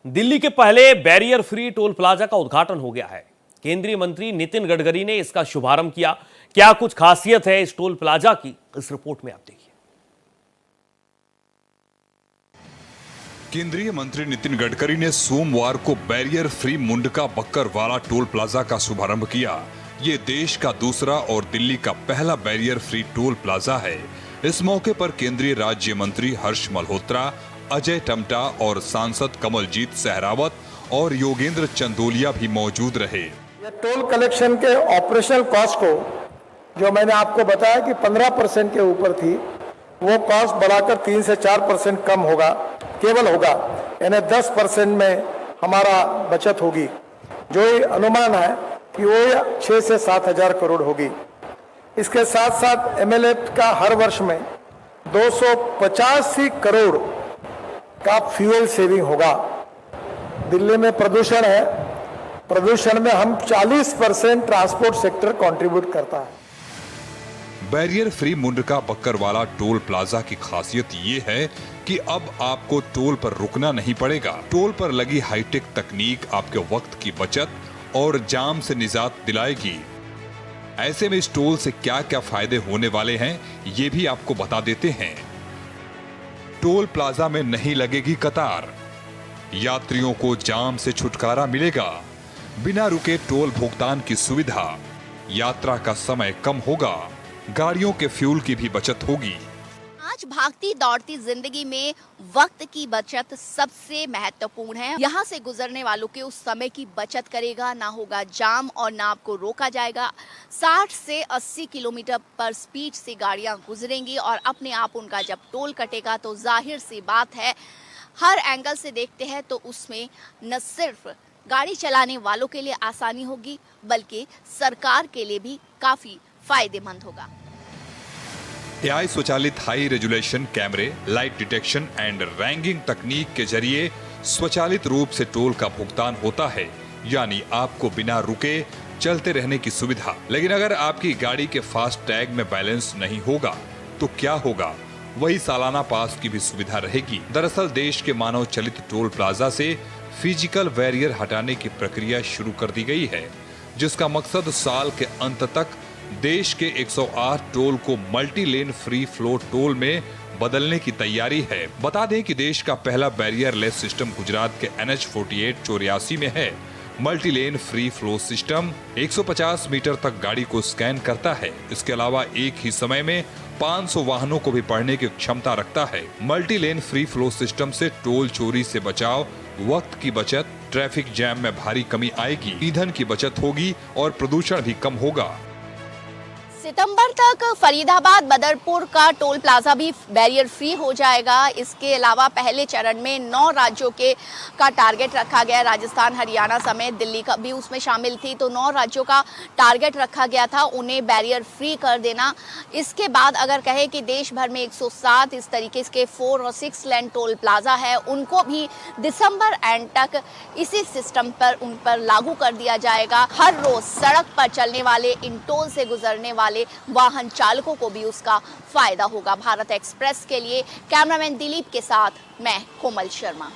दिल्ली के पहले barrier free toll plaza का उद्घाटन हो गया है। केंद्रीय मंत्री नितिन गडकरी ने इसका शुभारंभ किया। क्या कुछ खासियत है इस टोल प्लाजा की, इस रिपोर्ट में आप देखिए। केंद्रीय मंत्री नितिन गडकरी ने सोमवार को barrier free Mundka Bakkarwala toll plaza का शुभारंभ किया। ये देश का दूसरा और दिल्ली का पहला बैरियर फ्री टोल प्लाजा है। इस मौके पर केंद्रीय राज्य मंत्री हर्ष मल्होत्रा, अजय टम्टा और सांसद कमलजीत सहरावत और योगेंद्र चंदोलिया भी मौजूद रहे। ये टोल कलेक्शन के ऑपरेशनल कॉस्ट को, जो मैंने आपको बताया कि 15% के ऊपर थी, वो कॉस्ट बढ़ाकर 3 से 4% कम होगा, केवल होगा, यानी 10% में हमारा बचत होगी। जो ये अनुमान है कि वो 6 से 7 हजार करोड़ होगी। इसके साथ साथ एमएलएफ का हर वर्ष में 285 करोड़ का फ्यूल सेविंग होगा। दिल्ली में प्रदूषण है, प्रदूषण में हम 40% ट्रांसपोर्ट सेक्टर कंट्रीब्यूट करता है। Barrier free Mundka Bakkarwala toll plaza की खासियत ये है कि अब आपको टोल पर रुकना नहीं पड़ेगा। टोल पर लगी हाईटेक तकनीक आपके वक्त की बचत और जाम से निजात दिलाएगी। ऐसे में इस टोल से क्या क्या फायदे होने वाले हैं, ये भी आपको बता देते हैं। टोल प्लाजा में नहीं लगेगी कतार, यात्रियों को जाम से छुटकारा मिलेगा, बिना रुके टोल भुगतान की सुविधा, यात्रा का समय कम होगा, गाड़ियों के फ्यूल की भी बचत होगी। आज भागती दौड़ती जिंदगी में वक्त की बचत सबसे महत्वपूर्ण है। यहाँ से गुजरने वालों के उस समय की बचत करेगा, ना होगा जाम और ना आपको रोका जाएगा। 60 से 80 किलोमीटर पर स्पीड से गाड़ियाँ गुजरेंगी और अपने आप उनका जब टोल कटेगा तो जाहिर सी बात है, हर एंगल से देखते हैं तो उसमें न सिर्फ गाड़ी चलाने वालों के लिए आसानी होगी, बल्कि सरकार के लिए भी काफी फायदेमंद होगा। एआई स्वचालित हाई रेजुलेशन कैमरे, लाइट डिटेक्शन एंड रैंकिंग तकनीक के जरिए स्वचालित रूप से टोल का भुगतान होता है, यानी आपको बिना रुके चलते रहने की सुविधा। लेकिन अगर आपकी गाड़ी के फास्ट टैग में बैलेंस नहीं होगा तो क्या होगा? वही सालाना पास की भी सुविधा रहेगी। दरअसल देश के मानव चलित टोल प्लाजा से फिजिकल बैरियर हटाने की प्रक्रिया शुरू कर दी गई है, जिसका मकसद साल के अंत तक देश के 108 टोल को multi lane free flow toll में बदलने की तैयारी है। बता दें कि देश का पहला बैरियर लेस सिस्टम गुजरात के NH48 84 में है। Multi lane free flow system 150 metre तक गाड़ी को स्कैन करता है। इसके अलावा एक ही समय में 500 वाहनों को भी पढ़ने की क्षमता रखता है। Multi lane free flow system से टोल चोरी से बचाव, वक्त की बचत, ट्रैफिक जैम में भारी कमी आएगी, ईंधन की बचत होगी और प्रदूषण भी कम होगा। सितंबर तक फरीदाबाद बदरपुर का टोल प्लाजा भी बैरियर फ्री हो जाएगा। इसके अलावा पहले चरण में 9 राज्यों का टारगेट रखा गया। राजस्थान, हरियाणा समेत दिल्ली का भी उसमें शामिल थी, तो 9 राज्यों का टारगेट रखा गया था उन्हें बैरियर फ्री कर देना। इसके बाद अगर कहे कि देश भर में 107 इस तरीके के 4 और 6 लेन टोल प्लाजा है, उनको भी दिसंबर एंड तक इसी सिस्टम पर उन पर लागू कर दिया जाएगा। हर रोज सड़क पर चलने वाले, इन टोल से गुजरने वाले वाहन चालकों को भी उसका फायदा होगा। भारत एक्सप्रेस के लिए कैमरामैन दिलीप के साथ मैं कोमल शर्मा।